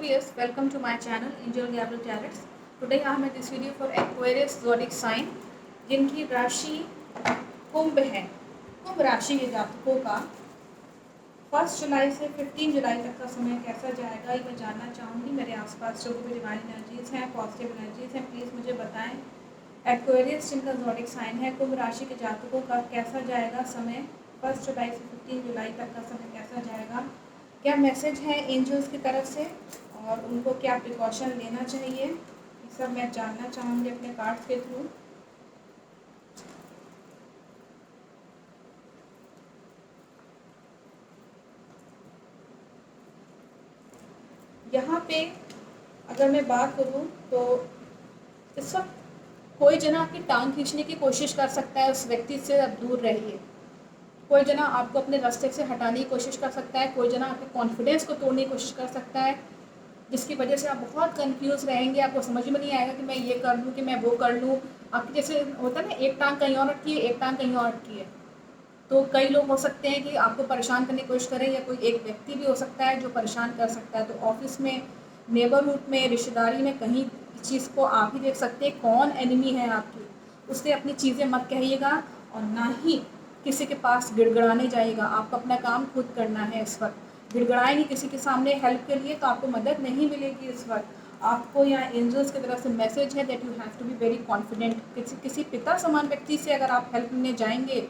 viewers, welcome to my channel Angel Gabriel Tarots. Today I am at this video for Aquarius zodiac sign जिनकी राशि कुंभ है। कुंभ राशि के जातकों का 1 जुलाई से 15 जुलाई तक का समय कैसा जाएगा ये मैं जानना चाहूँगी। मेरे आसपास जो भी डिवाइन एनर्जीज हैं, पॉजिटिव एनर्जीज हैं, प्लीज़ मुझे बताएं। एक्वेरियस जिनका ज़ोडिक साइन है, कुंभ राशि के जातकों का कैसा जाएगा समय, 1 जुलाई से 15 जुलाई तक का समय कैसा जाएगा, क्या मैसेज है एंजल्स की तरफ से और उनको क्या प्रिकॉशन लेना चाहिए, ये सब मैं जानना चाहूँगी अपने कार्ड्स के थ्रू। यहाँ पे अगर मैं बात करूँ तो इस वक्त कोई जना आपकी टांग खींचने की कोशिश कर सकता है, उस व्यक्ति से आप दूर रहिए। कोई जना आपको अपने रास्ते से हटाने की कोशिश कर सकता है, कोई जना आपके कॉन्फिडेंस को तोड़ने की कोशिश कर सकता है, जिसकी वजह से आप बहुत कंफ्यूज रहेंगे। आपको समझ में नहीं आएगा कि मैं ये कर लूँ कि मैं वो कर लूँ। आपकी जैसे होता है ना, एक टांग कहीं और अटकी है, एक टांग कहीं और अटकी है। तो कई लोग हो सकते हैं कि आपको परेशान करने की कोशिश करें, या कोई एक व्यक्ति भी हो सकता है जो परेशान कर सकता है। तो ऑफिस में, नेबरहुड में, रिश्तेदारी में कहीं चीज़ को आप ही देख सकते हैं कौन एनिमी है आपकी। उससे अपनी चीज़ें मत कहिएगा और ना ही किसी के पास गिड़गड़ाने जाइएगा। आपको अपना काम खुद करना है। इस वक्त गिड़गड़ाएंगे किसी के सामने हेल्प के लिए तो आपको मदद नहीं मिलेगी। इस वक्त आपको यहाँ एंजल्स की तरफ से मैसेज है that you have to be very confident. किसी पिता समान व्यक्ति से अगर आप हेल्प लेने जाएंगे,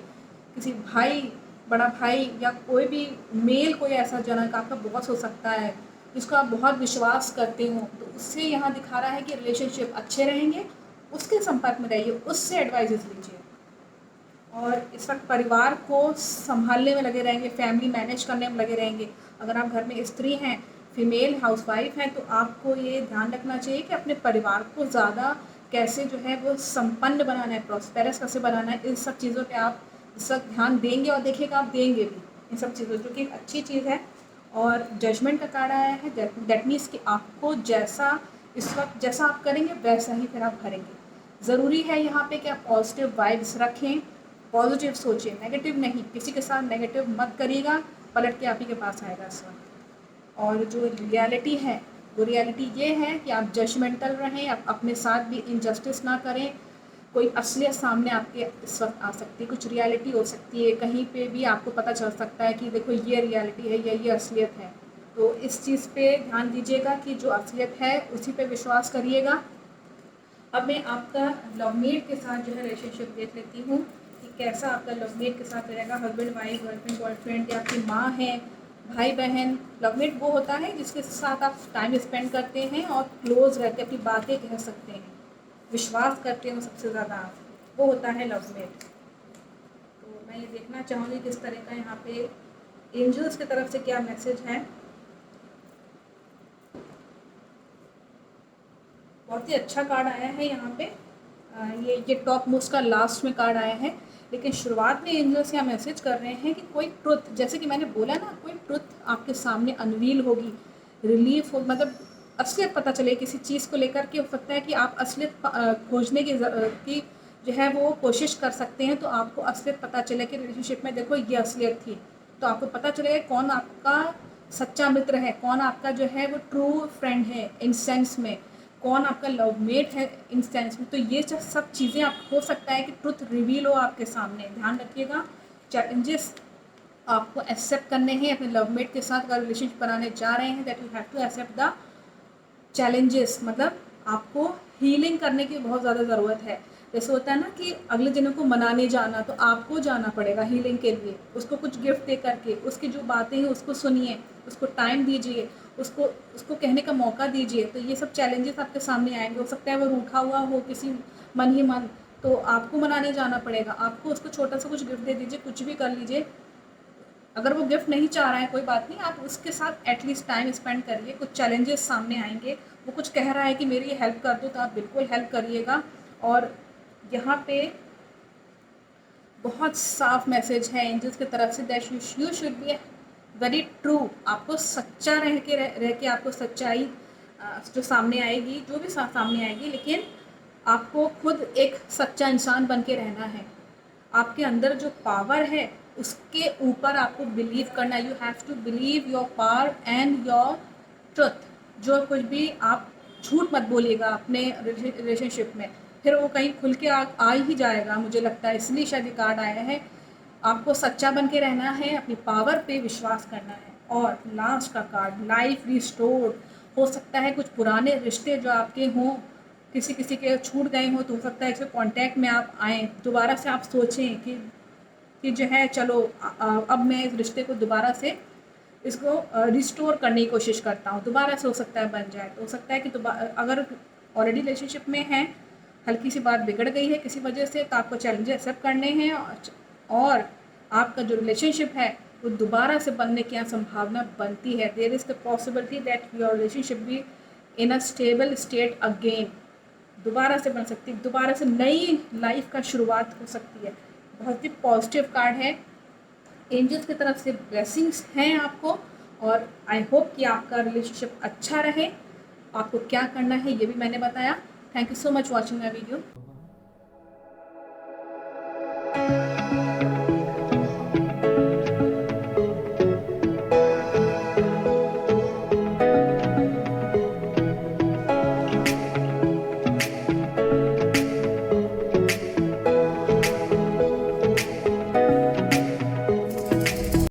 किसी भाई, बड़ा भाई या कोई भी मेल, कोई ऐसा जनक आपका बॉस हो सकता है जिसको आप बहुत विश्वास करते हो, तो उससे यहाँ दिखा रहा है कि रिलेशनशिप अच्छे रहेंगे। उसके संपर्क में रहिए, उससे एडवाइजेस लीजिए। और इस वक्त परिवार को संभालने में लगे रहेंगे, फैमिली मैनेज करने में लगे रहेंगे। अगर आप घर में स्त्री हैं, फीमेल हाउसवाइफ हैं, तो आपको ये ध्यान रखना चाहिए कि अपने परिवार को ज़्यादा कैसे जो है वो संपन्न बनाना है, प्रॉस्पेरस कैसे बनाना है। इन सब चीज़ों पे आप इस वक्त ध्यान देंगे और देखिएगा आप देंगे भी इन सब चीज़ों, जो कि एक अच्छी चीज़ है। और जजमेंट का कार्ड आया है, दैट मीन्स कि आपको जैसा इस वक्त जैसा आप करेंगे वैसा ही फिर आप भरेंगे। ज़रूरी है यहाँ पे कि आप पॉजिटिव वाइब्स रखें, पॉजिटिव सोचिए, नेगेटिव नहीं। किसी के साथ नेगेटिव मत करिएगा, पलट के आप ही के पास आएगा इस वक्त। और जो रियलिटी है वो रियलिटी ये है कि आप जजमेंटल रहें, आप अपने साथ भी इनजस्टिस ना करें। कोई असलियत सामने आपके इस वक्त आ सकती है, कुछ रियलिटी हो सकती है, कहीं पे भी आपको पता चल सकता है कि देखो ये रियलिटी है या ये असलियत है। तो इस चीज़ पे ध्यान दीजिएगा कि जो असलियत है उसी पे विश्वास करिएगा। अब मैं आपका लवमेट के साथ जो है रिलेशनशिप देख लेती हूँ कि कैसा आपका लवमेट के साथ रहेगा। हस्बैंड वाइफ, गर्लफ्रेंड बॉयफ्रेंड, या आपकी माँ है, भाई बहन। लवमेट वो होता है जिसके साथ आप टाइम स्पेंड करते हैं और क्लोज रहते हैं, अपनी बातें कह सकते हैं, विश्वास करते हैं सबसे ज़्यादा आप, वो होता है लवमेट। तो मैं ये देखना चाहूँगी किस तरह का यहाँ पे एंजल्स की तरफ से क्या मैसेज है। बहुत ही अच्छा कार्ड आया है यहाँ पे। ये टॉप मोस्ट का लास्ट में कार्ड आया है, लेकिन शुरुआत में एंजल्स क्या मैसेज कर रहे हैं कि कोई ट्रुथ, जैसे कि मैंने बोला ना, कोई ट्रुथ आपके सामने अनवील होगी, रिलीफ हो, मतलब असलियत पता चले किसी चीज़ को लेकर के। हो सकता है कि आप असलियत खोजने की जो है वो कोशिश कर सकते हैं, तो आपको असलियत पता चले कि रिलेशनशिप में देखो ये असलियत थी। तो आपको पता चलेगा कौन आपका सच्चा मित्र है, कौन आपका जो है वो ट्रू फ्रेंड है इन सेंस में, कौन आपका लवमेट है इन सेंस में। तो ये सब चीज़ें आप हो सकता है कि ट्रुथ रिवील हो आपके सामने। ध्यान रखिएगा, चैलेंजेस आपको एक्सेप्ट करने हैं अपने लवमेट के साथ। अगर रिलेशनशिप बनाने जा रहे हैं, that you have to accept the challenges. मतलब आपको हीलिंग करने की बहुत ज़्यादा ज़रूरत है। जैसे होता है ना कि अगले जनों को मनाने जाना, तो आपको जाना पड़ेगा हीलिंग के लिए। उसको कुछ गिफ्ट दे करके, उसकी जो बातें हैं उसको सुनिए, उसको टाइम दीजिए, उसको उसको कहने का मौका दीजिए। तो ये सब चैलेंजेस आपके सामने आएंगे। हो सकता है वो रूठा हुआ हो किसी मन ही मन, तो आपको मनाने जाना पड़ेगा। आपको उसको छोटा सा कुछ गिफ्ट दे दीजिए, कुछ भी कर लीजिए। अगर वो गिफ्ट नहीं चाह रहा है कोई बात नहीं, आप उसके साथ एटलीस्ट टाइम स्पेंड करिए। कुछ चैलेंजेस सामने आएंगे, वो कुछ कह रहा है कि मेरी हेल्प कर दो, तो आप बिल्कुल हेल्प करिएगा। और यहाँ पे बहुत साफ मैसेज है एंजल्स की तरफ say that you should be very true. आपको सच्चा रह के आपको सच्चाई जो सामने आएगी, जो भी सामने आएगी, लेकिन आपको खुद एक सच्चा इंसान बन के रहना है। आपके अंदर जो पावर है उसके ऊपर आपको बिलीव करना है। You have to believe your power and your truth. जो कुछ भी आप झूठ मत बोलिएगा अपने रिलेशनशिप में, फिर वो कहीं खुल के आ ही जाएगा, मुझे लगता है इसलिए शायद ये कार्ड आया है। आपको सच्चा बन के रहना है, अपनी पावर पे विश्वास करना है। और लास्ट का कार्ड लाइफ रिस्टोर्ड। हो सकता है कुछ पुराने रिश्ते जो आपके हों, किसी किसी के छूट गए हों, तो हो सकता है इसके कांटेक्ट में आप आएँ, दोबारा से आप सोचें कि जो है चलो अब मैं इस रिश्ते को दोबारा से इसको रिस्टोर करने की कोशिश करता हूँ, दोबारा से हो सकता है बन जाए। तो हो सकता है कि अगर ऑलरेडी रिलेशनशिप में हैं, हल्की सी बात बिगड़ गई है किसी वजह से, तो आपको चैलेंजेस एक्सेप्ट करने हैं और आपका जो रिलेशनशिप है वो दोबारा से बनने की यहाँ संभावना बनती है। There is the possibility that your relationship be in a stable state again. दोबारा से बन सकती है, दोबारा से नई लाइफ का शुरुआत हो सकती है। बहुत ही पॉजिटिव कार्ड है, एंजल्स की तरफ से ब्लेसिंग्स हैं आपको। और आई होप कि आपका रिलेशनशिप अच्छा रहे। आपको क्या करना है ये भी मैंने बताया। Thank you so much watching my video.